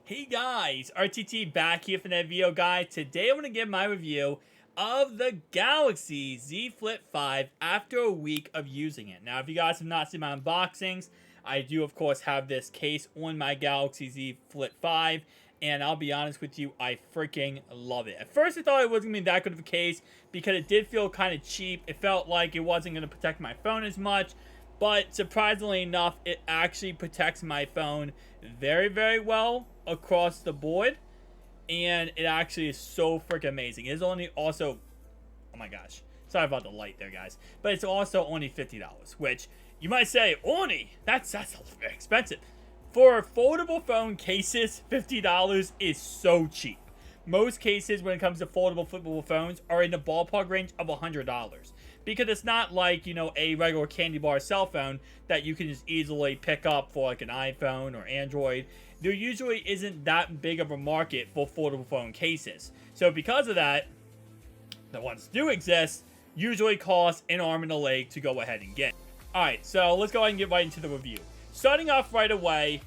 Hey guys, RTT back here for that video, guys. Today I'm going to give my review of the Galaxy Z Flip 5 after a week of using it. Now, if you guys have not seen my unboxings, I do of course have this case on my Galaxy Z Flip 5, and I'll be honest with you, I freaking love it. At first I thought it wasn't going to be that good of a case because it did feel kind of cheap. It felt like it wasn't going to protect my phone as much. But surprisingly enough, it actually protects my phone very, very well across the board. And it actually is so freaking amazing. It is only also, oh my gosh, sorry about the light there, guys. But it's also only $50, which you might say, only, that's very expensive. For foldable phone cases, $50 is so cheap. Most cases when it comes to foldable, flippable phones are in the ballpark range of $100. Because it's not like, you know, a regular candy bar cell phone that you can just easily pick up for like an iPhone or Android. There usually isn't that big of a market for foldable phone cases. So because of that, the ones that do exist usually cost an arm and a leg to go ahead and get. Alright, so let's go ahead and get right into the review. Starting off right away,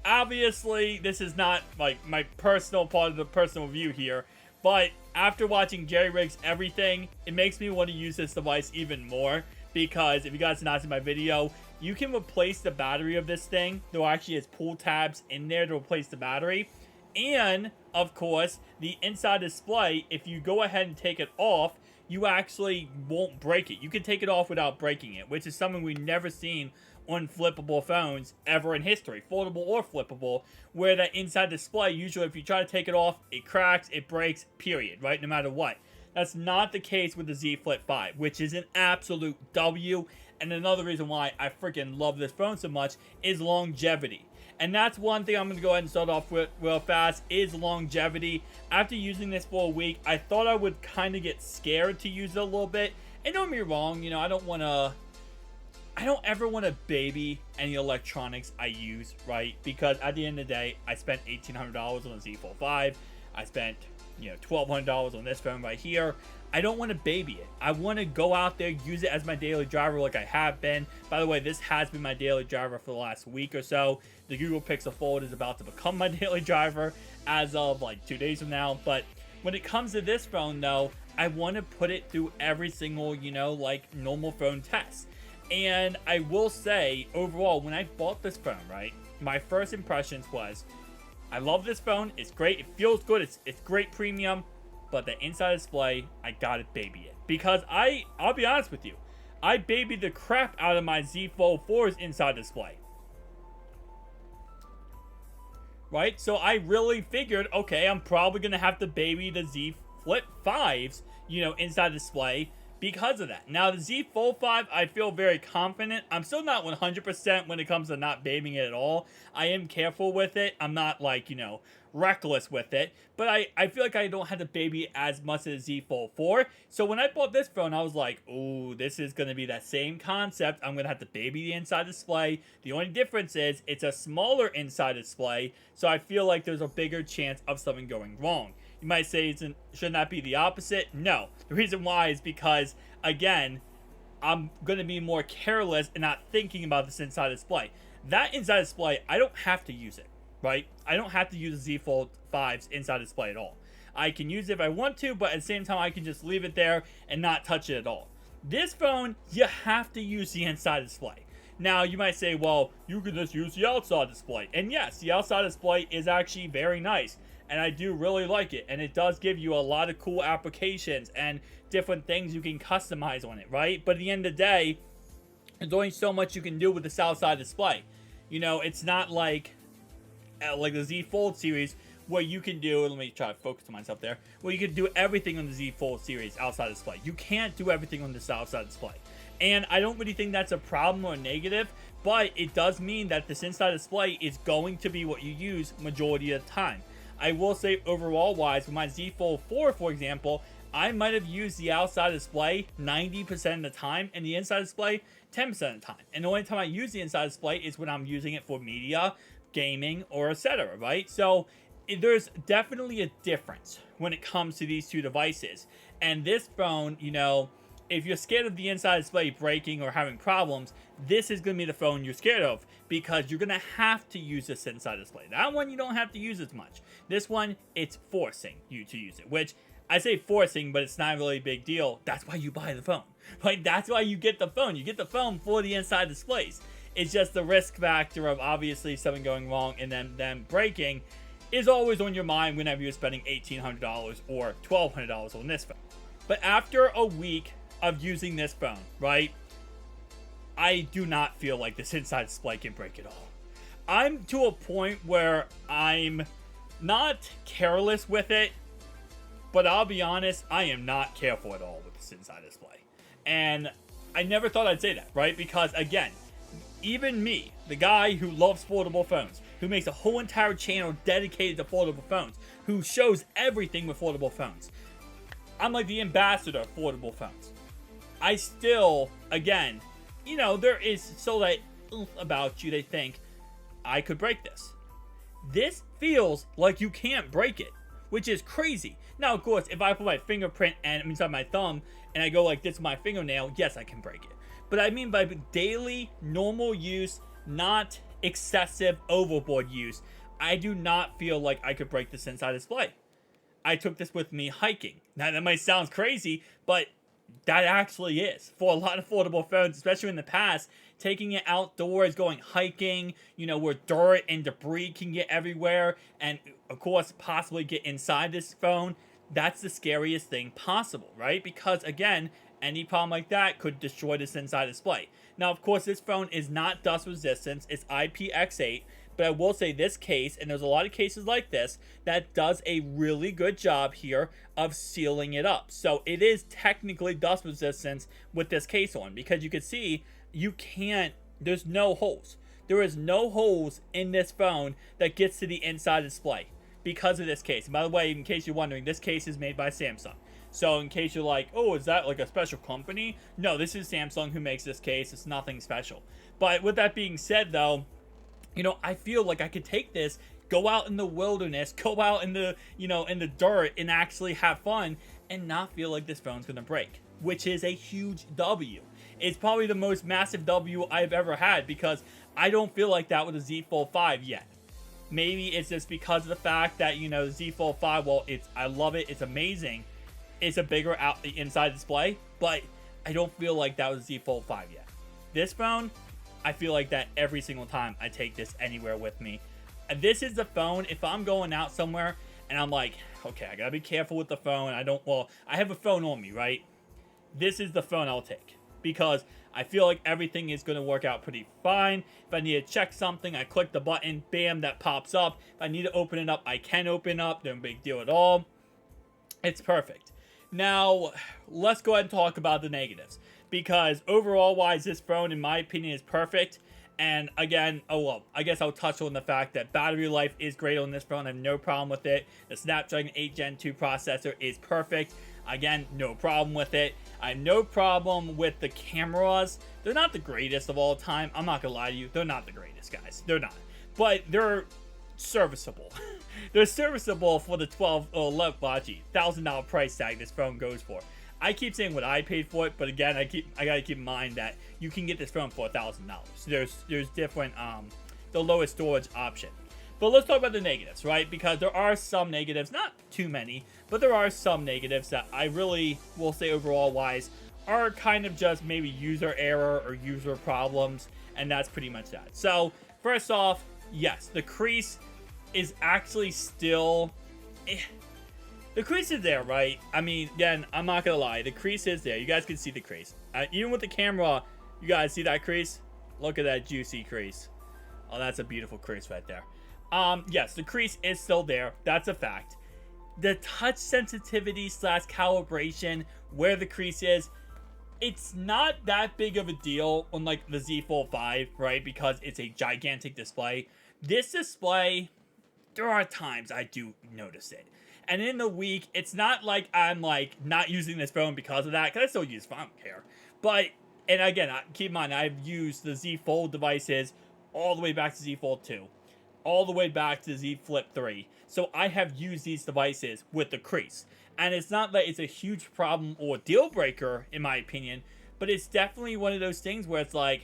obviously this is not like my personal part of the personal review here, but after watching Jerry Riggs everything, it makes me want to use this device even more, because if you guys have not seen my video, you can replace the battery of this thing. There actually is pull tabs in there to replace the battery. And, of course, the inside display, if you go ahead and take it off, you actually won't break it. You can take it off without breaking it, which is something we've never seen on flippable phones ever in history, foldable or flippable, where that inside display, usually if you try to take it off, it cracks, it breaks, period, right? No matter what. That's not the case with the Z Flip 5, which is an absolute W. And another reason why I freaking love this phone so much is longevity. And that's one thing I'm going to go ahead and start off with real fast, is longevity. After using this for a week, I thought I would kind of get scared to use it a little bit. And don't get me wrong, you know, I don't ever want to baby any electronics I use, right? Because at the end of the day, I spent $1,800 on the Z Fold 5. I spent, you know, $1,200 on this phone right here. I don't want to baby it. I want to go out there, use it as my daily driver like I have been. By the way, this has been my daily driver for the last week or so. The Google Pixel Fold is about to become my daily driver as of like 2 days from now. But when it comes to this phone, though, I want to put it through every single, you know, like normal phone test. And I will say, overall, when I bought this phone, right, my first impressions was, I love this phone, it's great, it feels good, it's great premium, but the inside display, I gotta baby it. Because I'll be honest with you, I babied the crap out of my Z Fold 4's inside display. Right, so I really figured, okay, I'm probably gonna have to baby the Z Flip 5's, you know, inside display, because of that. Now, the Z Fold 5, I feel very confident. I'm still not 100% when it comes to not babying it at all. I am careful with it. I'm not, like, you know, reckless with it. But I feel like I don't have to baby it as much as the Z Fold 4. So when I bought this phone, I was like, oh, this is going to be that same concept. I'm going to have to baby the inside display. The only difference is it's a smaller inside display. So I feel like there's a bigger chance of something going wrong. You might say, shouldn't that be the opposite? No. The reason why is because, again, I'm going to be more careless and not thinking about this inside display. That inside display, I don't have to use it, right? I don't have to use the Z Fold 5's inside display at all. I can use it if I want to, but at the same time, I can just leave it there and not touch it at all. This phone, you have to use the inside display. Now, you might say, well, you can just use the outside display. And yes, the outside display is actually very nice. And I do really like it. And it does give you a lot of cool applications and different things you can customize on it, right? But at the end of the day, there's only so much you can do with this outside display. You know, it's not like the Z Fold series where you can do, let me try to focus on myself there, where you can do everything on the Z Fold series outside display. You can't do everything on this outside display. And I don't really think that's a problem or negative, but it does mean that this inside display is going to be what you use majority of the time. I will say overall wise, with my Z Fold 4, for example, I might have used the outside display 90% of the time and the inside display 10% of the time. And the only time I use the inside display is when I'm using it for media, gaming, or etc., right? So there's definitely a difference when it comes to these two devices. And this phone, you know, if you're scared of the inside display breaking or having problems, this is going to be the phone you're scared of because you're going to have to use this inside display. That one you don't have to use as much. This one, it's forcing you to use it, which I say forcing, but it's not really a big deal. That's why you buy the phone. Like, that's why you get the phone. You get the phone for the inside displays. It's just the risk factor of obviously something going wrong and then them breaking is always on your mind whenever you're spending $1,800 or $1,200 on this phone. But after a week of using this phone, right, I do not feel like this inside display can break at all. I'm to a point where I'm not careless with it, but I'll be honest, I am not careful at all with this inside display. And I never thought I'd say that, right? Because again, even me, the guy who loves foldable phones, who makes a whole entire channel dedicated to foldable phones, who shows everything with foldable phones, I'm like the ambassador of foldable phones. I still, again, you know, there is still that oomph about you. They think, I could break this. This feels like you can't break it, which is crazy. Now, of course, if I put my fingerprint and inside my thumb and I go like this with my fingernail, yes, I can break it. But I mean by daily, normal use, not excessive overboard use, I do not feel like I could break this inside display. I took this with me hiking. Now, that might sound crazy, but that actually is. For a lot of foldable phones, especially in the past, taking it outdoors, going hiking, you know, where dirt and debris can get everywhere, and of course, possibly get inside this phone, that's the scariest thing possible, right? Because again, any problem like that could destroy this inside display. Now, of course, this phone is not dust resistant. It's IPX8. But I will say this case, and there's a lot of cases like this, that does a really good job here of sealing it up. So it is technically dust resistant with this case on. Because you can see, you can't, there's no holes. There is no holes in this phone that gets to the inside display because of this case. And by the way, in case you're wondering, this case is made by Samsung. So in case you're like, oh, is that like a special company? No, this is Samsung who makes this case. It's nothing special. But with that being said, though, you know, I feel like I could take this, go out in the wilderness, go out in the, you know, in the dirt and actually have fun and not feel like this phone's going to break, which is a huge W. It's probably the most massive W I've ever had because I don't feel like that with the Z Fold 5 yet. Maybe it's just because of the fact that, you know, the Z Fold 5, well, I love it. It's amazing. It's a bigger inside display, but I don't feel like that was Z Fold 5 yet. This phone, I feel like that every single time I take this anywhere with me. And this is the phone, if I'm going out somewhere and I'm like, okay, I gotta be careful with the phone. I have a phone on me, right? This is the phone I'll take because I feel like everything is going to work out pretty fine. If I need to check something, I click the button, bam, that pops up. If I need to open it up, I can open up. No big deal at all. It's perfect. Now, let's go ahead and talk about the negatives. Because overall wise, this phone, in my opinion, is perfect. And again, I guess I'll touch on the fact that battery life is great on this phone. I have no problem with it. The Snapdragon 8 Gen 2 processor is perfect. Again, no problem with it. I have no problem with the cameras. They're not the greatest of all time. I'm not gonna lie to you. They're not the greatest, guys. They're not. But they're serviceable. They're serviceable for the $1,000 price tag this phone goes for. I keep saying what I paid for it, but again, I gotta keep in mind that you can get this phone for $1,000. There's different the lowest storage option. But let's talk about the negatives, right? Because there are some negatives, not too many, but there are some negatives that I really will say overall wise are kind of just maybe user error or user problems, and that's pretty much that. So first off, yes, the crease is actually still the crease is there, right? I mean, again, I'm not gonna lie, the crease is there. You guys can see the crease. Even with the camera, you guys see that crease? Look at that juicy crease. Oh, that's a beautiful crease right there. Yes, the crease is still there. That's a fact. The touch sensitivity / calibration where the crease is, it's not that big of a deal on like the Z Fold 5, right? Because it's a gigantic display. This display, there are times I do notice it. And in the week, it's not like I'm like not using this phone because of that, because I still use it, I don't care. But, and again, keep in mind, I've used the Z Fold devices all the way back to Z Fold 2. all the way back to Z Flip 3. So I have used these devices with the crease. And it's not that it's a huge problem or deal breaker, in my opinion, but it's definitely one of those things where it's like,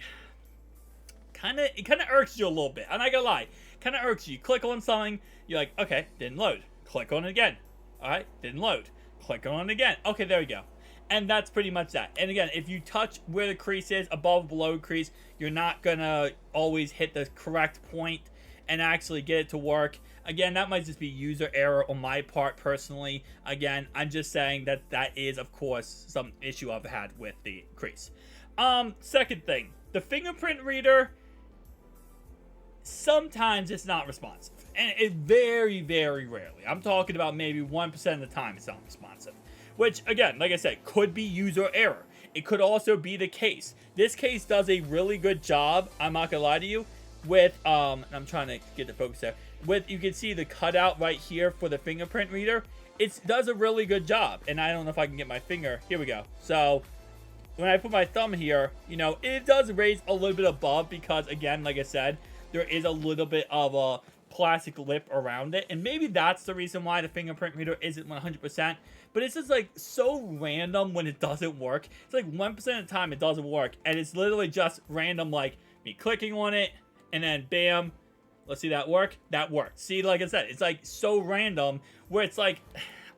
it kind of irks you a little bit. I'm not gonna lie. Kind of irks you. You click on something, you're like, okay, didn't load. Click on it again. Alright, didn't load. Click on it again. Okay, there we go. And that's pretty much that. And again, if you touch where the crease is, above, below crease, you're not gonna always hit the correct point and actually get it to work. Again, that might just be user error on my part personally. Again, I'm just saying that that is, of course, some issue I've had with the crease. Second thing, the fingerprint reader, sometimes it's not responsive. And it very, very rarely. I'm talking about maybe 1% of the time it's not responsive. Which, again, like I said, could be user error. It could also be the case. This case does a really good job, I'm not gonna lie to you, with, I'm trying to get the focus there, with, you can see the cutout right here for the fingerprint reader. It does a really good job. And I don't know if I can get my finger, here we go. So, when I put my thumb here, you know, it does raise a little bit above because, again, like I said, there is a little bit of a plastic lip around it, and maybe that's the reason why the fingerprint reader isn't 100%, but it's just like so random when it doesn't work. It's like 1% of the time it doesn't work, and it's literally just random, like me clicking on it and then bam, let's see that work. That worked. See, like I said, it's like so random where it's like,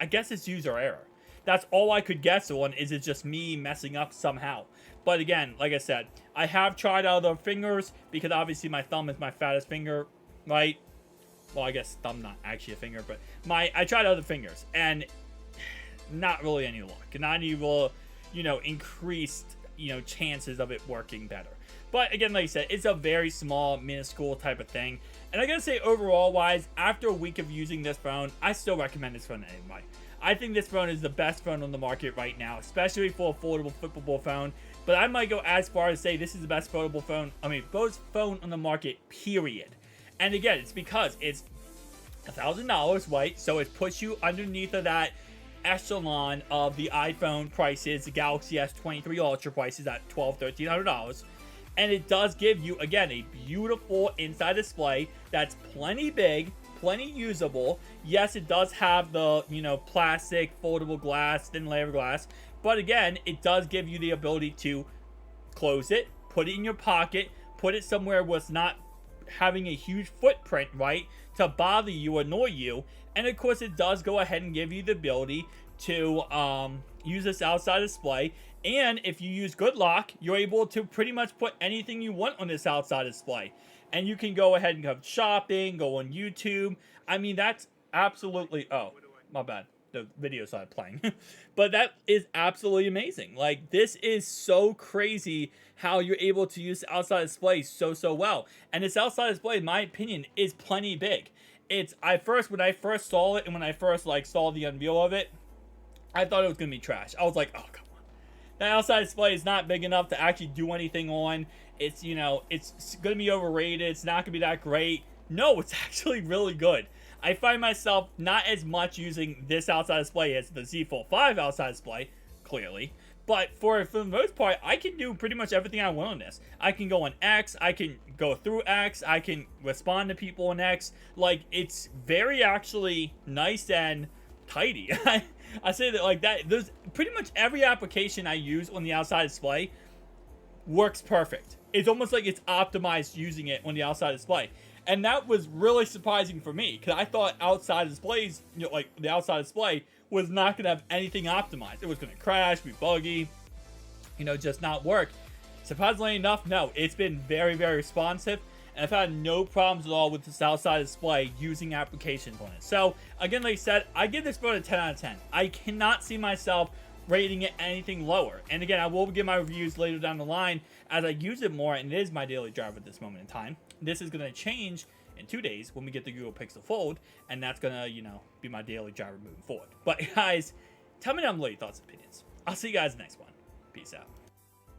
I guess it's user error. That's all I could guess on. Is it just me messing up somehow? But again, like I said, I have tried other fingers because obviously my thumb is my fattest finger, right? Well, I guess thumb not actually a finger, but I tried other fingers and not really any luck. Not any real, you know, increased, you know, chances of it working better. But again, like I said, it's a very small, minuscule type of thing. And I gotta say, overall wise, after a week of using this phone, I still recommend this phone to anybody. I think this phone is the best phone on the market right now, especially for a foldable, flippable phone. But I might go as far as say this is the best foldable phone, best phone on the market, period. And again, it's because it's $1,000, right? So it puts you underneath of that echelon of the iPhone prices, the Galaxy S23 Ultra prices at $1,200, $1,300. And it does give you, again, a beautiful inside display that's plenty big, plenty usable. Yes, it does have the, you know, plastic, foldable glass, thin layer of glass. But again, it does give you the ability to close it, put it in your pocket, put it somewhere where it's not having a huge footprint, right, to bother you, annoy you. And of course, it does go ahead and give you the ability to use this outside display. And if you use Good Lock, you're able to pretty much put anything you want on this outside display. And you can go ahead and go shopping, go on YouTube. I mean, that's absolutely... Oh, my bad. The video started playing. But that is absolutely amazing. Like, this is so crazy how you're able to use the outside display so well. And this outside display, in my opinion, is plenty big. It's... when I first saw it, and when I first, like, saw the unveil of it, I thought it was going to be trash. I was like, oh, come on. The outside display is not big enough to actually do anything on. It's, you know, it's going to be overrated. It's not going to be that great. No, it's actually really good. I find myself not as much using this outside display as the Z Fold 5 outside display, clearly. But for the most part, I can do pretty much everything I want on this. I can go on X, I can go through X, I can respond to people on X. Like, it's very actually nice and tidy. I say that like that. There's pretty much every application I use on the outside display works perfect. It's almost like it's optimized using it on the outside display. And that was really surprising for me, because I thought outside displays, you know, like the outside display was not going to have anything optimized. It was going to crash, be buggy, you know, just not work. Surprisingly enough, no, it's been very responsive. And I've had no problems at all with this outside display using applications on it. So, again, like I said, I give this phone a 10 out of 10. I cannot see myself rating it anything lower. And again, I will give my reviews later down the line as I use it more, and it is my daily driver at this moment in time. This is going to change in 2 days when we get the Google Pixel Fold, and that's going to, you know, be my daily driver moving forward. But guys, tell me down below your thoughts and opinions. I'll see you guys next one. Peace out.